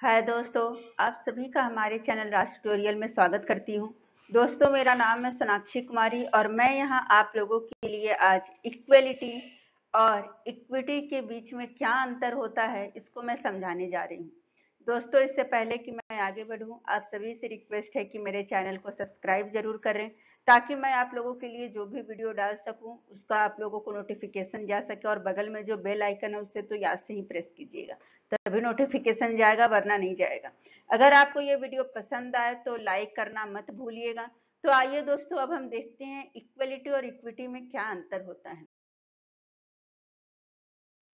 हाय दोस्तों, आप सभी का हमारे चैनल राज ट्यूटोरियल में स्वागत करती हूँ। दोस्तों, मेरा नाम है सोनाक्षी कुमारी और मैं यहाँ आप लोगों के लिए आज इक्वलिटी और इक्विटी के बीच में क्या अंतर होता है इसको मैं समझाने जा रही हूँ। दोस्तों, इससे पहले कि मैं आगे बढ़ूँ, आप सभी से रिक्वेस्ट है कि मेरे चैनल को सब्सक्राइब जरूर करें ताकि मैं आप लोगों के लिए जो भी वीडियो डाल सकूं उसका आप लोगों को नोटिफिकेशन जा सके। और बगल में जो बेल आइकन है उसे तो याद से ही प्रेस कीजिएगा, तभी नोटिफिकेशन जाएगा, वरना नहीं जाएगा। अगर आपको ये वीडियो पसंद आए तो लाइक करना मत भूलिएगा। तो आइए दोस्तों, अब हम देखते हैं इक्वलिटी और इक्विटी में क्या अंतर होता है।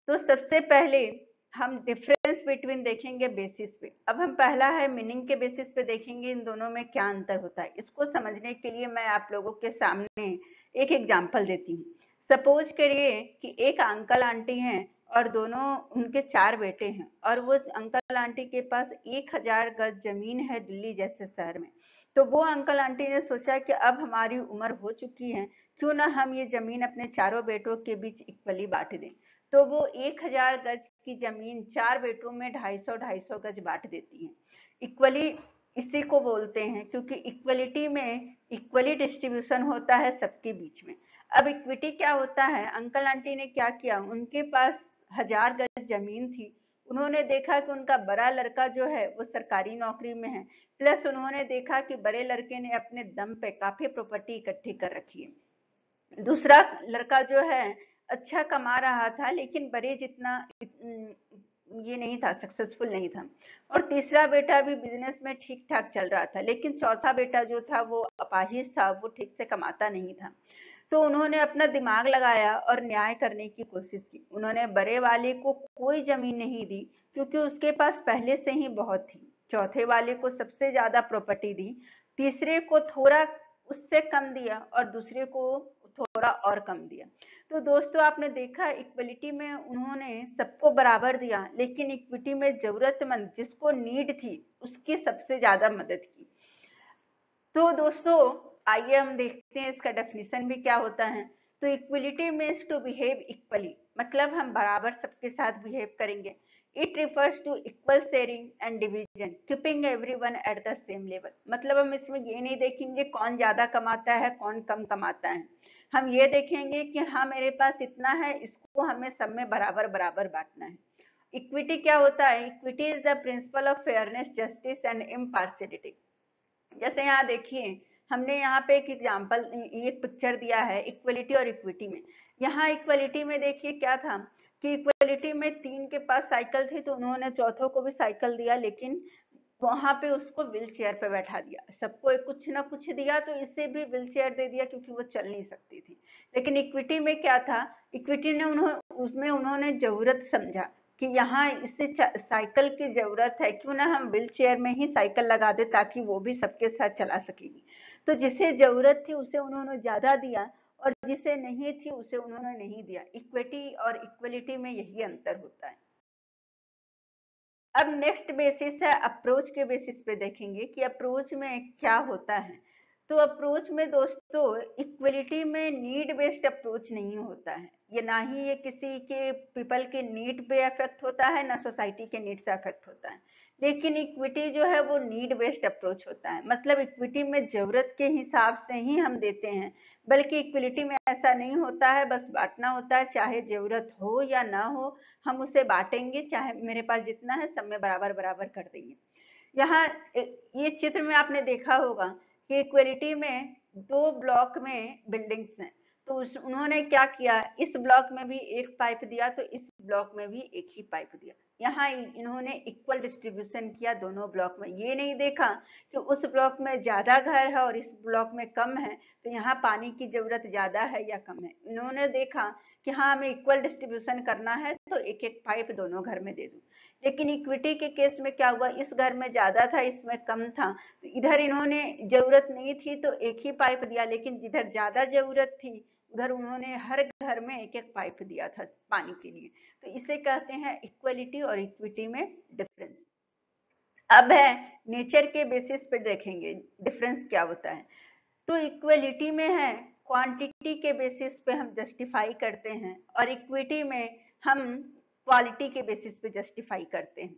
तो सबसे पहले हम डिफरेंस बिटवीन देखेंगे बेसिस पे। अब हम पहला है मीनिंग के बेसिस पे देखेंगे इन दोनों में क्या अंतर होता है। इसको समझने के लिए मैं आप लोगों के सामने एक एग्जांपल देती हूँ। सपोज करिए कि एक अंकल आंटी हैं और दोनों उनके 4 बेटे हैं और वो अंकल आंटी के पास 1000 गज जमीन है दिल्ली जैसे शहर में। तो वो अंकल आंटी ने सोचा कि अब हमारी उम्र हो चुकी है, क्यों ना हम ये जमीन अपने चारों बेटों के बीच इक्वली बांट दें। तो वो 1000 गज की जमीन 4 बेटों में 250-250 गज बांट देती है। इक्वली इसी को बोलते हैं, क्योंकि इक्वलिटी में इक्वली डिस्ट्रीब्यूशन होता है सबके बीच में। अब इक्विटी क्या होता है, अंकल आंटी ने क्या किया, उनके पास 1000 गज जमीन थी। उन्होंने देखा कि उनका बड़ा लड़का जो है वो सरकारी नौकरी में है, प्लस उन्होंने देखा कि बड़े लड़के ने अपने दम पे काफी प्रॉपर्टी इकट्ठी कर रखी है। दूसरा लड़का जो है अच्छा कमा रहा था, लेकिन बड़े जितना ये नहीं था, सक्सेसफुल नहीं था। और तीसरा बेटा भी बिजनेस में ठीक ठाक चल रहा था, लेकिन चौथा बेटा जो था वो अपाहिज था, वो ठीक से कमाता नहीं था। तो उन्होंने अपना दिमाग लगाया और न्याय करने की कोशिश की। उन्होंने बड़े वाले को कोई जमीन नहीं दी, क्योंकि उसके पास पहले से ही बहुत थी। चौथे वाले को सबसे ज्यादा प्रॉपर्टी दी, तीसरे को थोड़ा उससे कम दिया और दूसरे को थोड़ा और कम दिया। तो दोस्तों, आपने देखा इक्वलिटी में उन्होंने सबको बराबर दिया, लेकिन इक्विटी में जरूरतमंद जिसको नीड थी उसकी सबसे ज्यादा मदद की। तो दोस्तों, आइए हम देखते हैं इसका डेफिनेशन भी क्या होता है। तो equality means to behave equally, मतलब हम बराबर सबके साथ बिहेव करेंगे। It refers to equal sharing and division, keeping everyone at the same level. मतलब हम इसमें ये नहीं देखेंगे कौन ज्यादा कमाता है कौन कम कमाता है, हम ये देखेंगे कि हाँ मेरे पास इतना है, इसको हमें सब में बराबर बराबर बांटना है। इक्विटी क्या होता है, equity is the principle of fairness, justice and impartiality. जैसे यहाँ देखिए, हमने यहाँ पे एक एग्जाम्पल, एक पिक्चर दिया है इक्वलिटी और इक्विटी में। यहाँ इक्वलिटी में देखिए क्या था कि इक्वलिटी में 3 के पास साइकिल थी, तो उन्होंने चौथों को भी साइकिल दिया, लेकिन वहां पे उसको व्हील चेयर पे बैठा दिया। सबको कुछ ना कुछ दिया, तो इसे भी व्हील चेयर दे दिया क्योंकि वो चल नहीं सकती थी। लेकिन इक्विटी में क्या था, इक्विटी ने उसमें उन्होंने जरूरत समझा कि यहाँ इससे साइकिल की जरूरत है, क्यों ना हम व्हील चेयर में ही साइकिल लगा दे ताकि वो भी सबके साथ चला सकेगी। तो जिसे जरूरत थी उसे उन्होंने ज्यादा दिया और जिसे नहीं थी उसे उन्होंने नहीं दिया। इक्विटी और इक्वलिटी में यही अंतर होता है। अब नेक्स्ट बेसिस है अप्रोच के बेसिस पे देखेंगे कि अप्रोच में क्या होता है। तो अप्रोच में दोस्तों, इक्वलिटी में नीड बेस्ड अप्रोच नहीं होता है, ये ना ही ये किसी के पीपल के नीड पे अफेक्ट होता है, ना सोसाइटी के नीड से अफेक्ट होता है। लेकिन इक्विटी जो है वो नीड बेस्ड अप्रोच होता है, मतलब इक्विटी में जरूरत के हिसाब से ही हम देते हैं, बल्कि इक्विलिटी में ऐसा नहीं होता है, बस बांटना होता है, चाहे जरूरत हो या ना हो हम उसे बांटेंगे, चाहे मेरे पास जितना है सब में बराबर बराबर कर देंगे। यहाँ ये चित्र में आपने देखा होगा कि इक्वलिटी में 2 ब्लॉक में बिल्डिंग्स हैं। तो उन्होंने क्या किया, इस ब्लॉक में भी एक पाइप दिया तो इस ब्लॉक में भी एक ही पाइप दिया। यहाँ इन्होंने इक्वल डिस्ट्रीब्यूशन किया दोनों ब्लॉक में, ये नहीं देखा कि उस ब्लॉक में ज्यादा घर है और इस ब्लॉक में कम है, तो यहाँ पानी की जरूरत ज्यादा है या कम है। इन्होंने देखा कि हाँ हमें इक्वल डिस्ट्रीब्यूशन करना है, तो एक एक पाइप दोनों घर में दे दूं। लेकिन इक्विटी के केस में क्या हुआ, इस घर में ज्यादा था इसमें कम था, तो इधर इन्होंने जरूरत नहीं थी तो एक ही पाइप दिया, लेकिन जिधर ज्यादा जरूरत थी उधर उन्होंने हर घर में एक एक पाइप दिया था पानी के लिए। तो इसे कहते हैं इक्वलिटी और इक्विटी में डिफरेंस। अब है नेचर के बेसिस पे देखेंगे डिफरेंस क्या होता है। तो इक्वलिटी में है क्वांटिटी के बेसिस पे हम जस्टिफाई करते हैं, और इक्विटी में हम क्वालिटी के बेसिस पे जस्टिफाई करते हैं।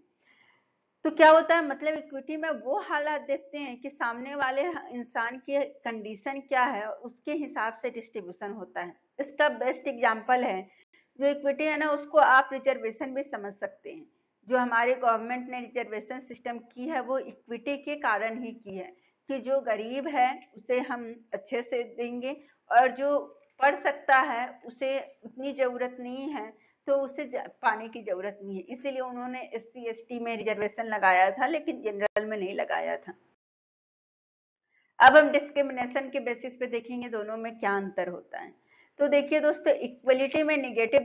तो क्या होता है, मतलब इक्विटी में वो हालात देखते हैं कि सामने वाले इंसान की कंडीशन क्या है, उसके हिसाब से डिस्ट्रीब्यूशन होता है। इसका बेस्ट एग्जांपल है जो इक्विटी है ना, उसको आप रिजर्वेशन भी समझ सकते हैं। जो हमारे गवर्नमेंट ने रिजर्वेशन सिस्टम की है वो इक्विटी के कारण ही की है कि जो गरीब है उसे हम अच्छे से देंगे, और जो पढ़ सकता है उसे उतनी जरूरत नहीं है तो उसे पाने की जरूरत नहीं है, इसीलिए उन्होंने SC ST में रिजर्वेशन लगाया था लेकिन जनरल में नहीं लगाया था। अब हम डिस्क्रिमिनेशन के बेसिस पे देखेंगे दोनों में क्या अंतर होता है। तो देखिए दोस्तों, इक्वलिटी में निगेटिव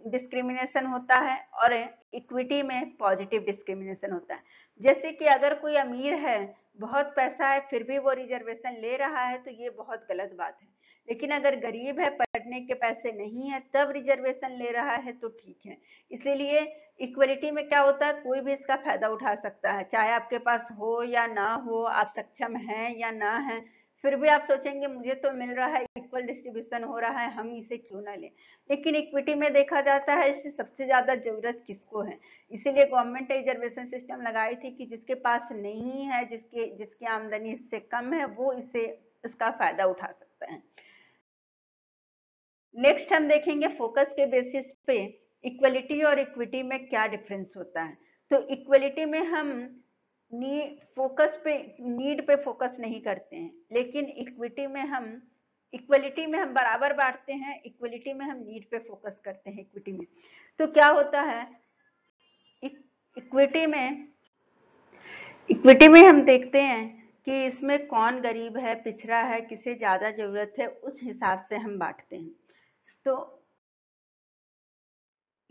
डिस्क्रिमिनेशन होता है और इक्विटी में पॉजिटिव डिस्क्रिमिनेशन होता है। जैसे कि अगर कोई अमीर है, बहुत पैसा है, फिर भी वो रिजर्वेशन ले रहा है तो ये बहुत गलत बात है। लेकिन अगर गरीब है, पढ़ने के पैसे नहीं है, तब रिजर्वेशन ले रहा है तो ठीक है। इसीलिए इक्वलिटी में क्या होता है, कोई भी इसका फायदा उठा सकता है, चाहे आपके पास हो या ना हो, आप सक्षम हैं या ना हैं, फिर भी आप सोचेंगे मुझे तो मिल रहा है, इक्वल डिस्ट्रीब्यूशन हो रहा है, हम इसे क्यों ना लें। लेकिन इक्विटी में देखा जाता है इससे सबसे ज्यादा जरूरत किसको है, इसीलिए गवर्नमेंट ने रिजर्वेशन सिस्टम लगाई थी कि जिसके पास नहीं है, जिसकी आमदनी इससे कम है, वो इसका फायदा उठा सकता है। नेक्स्ट हम देखेंगे फोकस के बेसिस पे इक्वलिटी और इक्विटी में क्या डिफरेंस होता है। तो इक्वलिटी में हम नीड पे फोकस नहीं करते हैं, लेकिन इक्वलिटी में हम बराबर बांटते हैं, इक्वलिटी में हम नीड पे फोकस करते हैं। इक्विटी में तो क्या होता है, इक्विटी में इक्विटी में हम देखते हैं कि इसमें कौन गरीब है, पिछड़ा है, किसे ज्यादा जरूरत है, उस हिसाब से हम बांटते हैं। तो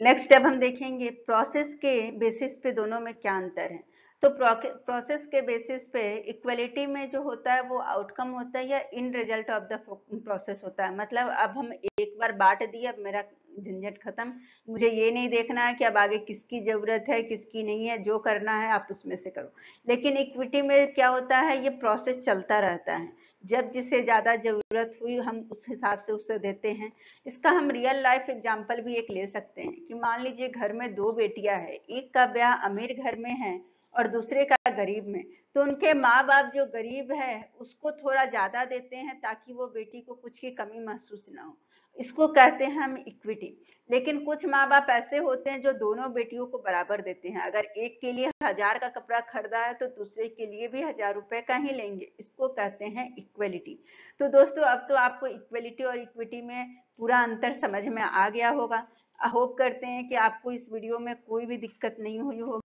नेक्स्ट अब हम देखेंगे प्रोसेस के बेसिस पे दोनों में क्या अंतर है। तो प्रोसेस के बेसिस पे इक्वलिटी में जो होता है वो आउटकम होता है या इन रिजल्ट ऑफ द प्रोसेस होता है। मतलब अब हम एक बार बांट दिए, अब मेरा झंझट खत्म, मुझे ये नहीं देखना है कि अब आगे किसकी जरूरत है किसकी नहीं है, जो करना है आप उसमें से करो। लेकिन इक्विटी में क्या होता है, ये प्रोसेस चलता रहता है, जब जिसे ज्यादा जरूरत हुई हम उस हिसाब से उसे देते हैं। इसका हम रियल लाइफ एग्जांपल भी एक ले सकते हैं कि मान लीजिए घर में दो बेटियां हैं, एक का ब्याह अमीर घर में है और दूसरे का गरीब में, तो उनके माँ बाप जो गरीब है उसको थोड़ा ज्यादा देते हैं ताकि वो बेटी को कुछ की कमी महसूस ना हो, इसको कहते हैं हम इक्विटी। लेकिन कुछ माँ बाप ऐसे होते हैं जो दोनों बेटियों को बराबर देते हैं, अगर एक के लिए 1000 का कपड़ा खरीदा है तो दूसरे के लिए भी 1000 रुपए का ही लेंगे, इसको कहते हैं इक्वलिटी। तो दोस्तों, अब तो आपको इक्वलिटी और इक्विटी में पूरा अंतर समझ में आ गया होगा। होप करते हैं कि आपको इस वीडियो में कोई भी दिक्कत नहीं हुई होगी।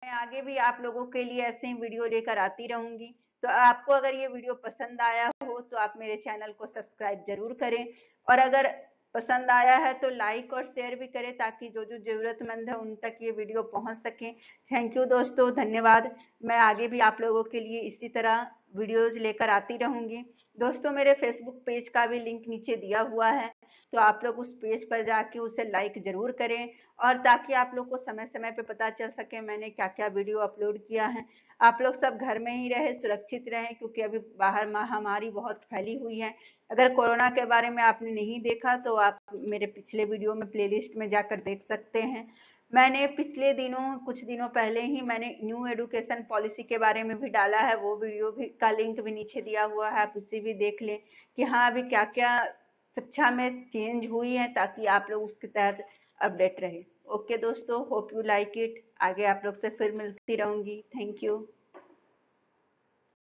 मैं आगे भी आप लोगों के लिए ऐसे ही वीडियो लेकर आती रहूंगी। तो आपको अगर ये वीडियो पसंद आया हो तो आप मेरे चैनल को सब्सक्राइब जरूर करें, और अगर पसंद आया है तो लाइक और शेयर भी करें ताकि जो जो जरूरतमंद है उन तक ये वीडियो पहुंच सके। थैंक यू दोस्तों, धन्यवाद। मैं आगे भी आप लोगों के लिए इसी तरह वीडियोज लेकर आती रहूंगी। दोस्तों, मेरे फेसबुक पेज का भी लिंक नीचे दिया हुआ है, तो आप लोग उस पेज पर जाके उसे लाइक जरूर करें, और ताकि आप लोग को समय समय पे पता चल सके मैंने क्या क्या वीडियो अपलोड किया है। आप लोग सब घर में ही रहे, सुरक्षित रहें, क्योंकि अभी बाहर महामारी बहुत फैली हुई है। अगर कोरोना के बारे में आपने नहीं देखा तो आप मेरे पिछले वीडियो में प्लेलिस्ट में जाकर देख सकते हैं। मैंने पिछले दिनों कुछ दिनों पहले ही मैंने न्यू एजुकेशन पॉलिसी के बारे में भी डाला है, वो वीडियो भी का लिंक भी नीचे दिया हुआ है, आप उसे भी देख लें कि हाँ अभी क्या क्या शिक्षा में चेंज हुई है, ताकि आप लोग उसके तहत अपडेट रहे। ओके दोस्तों, होप यू लाइक इट। आगे आप लोग से फिर मिलती रहूंगी। Thank you.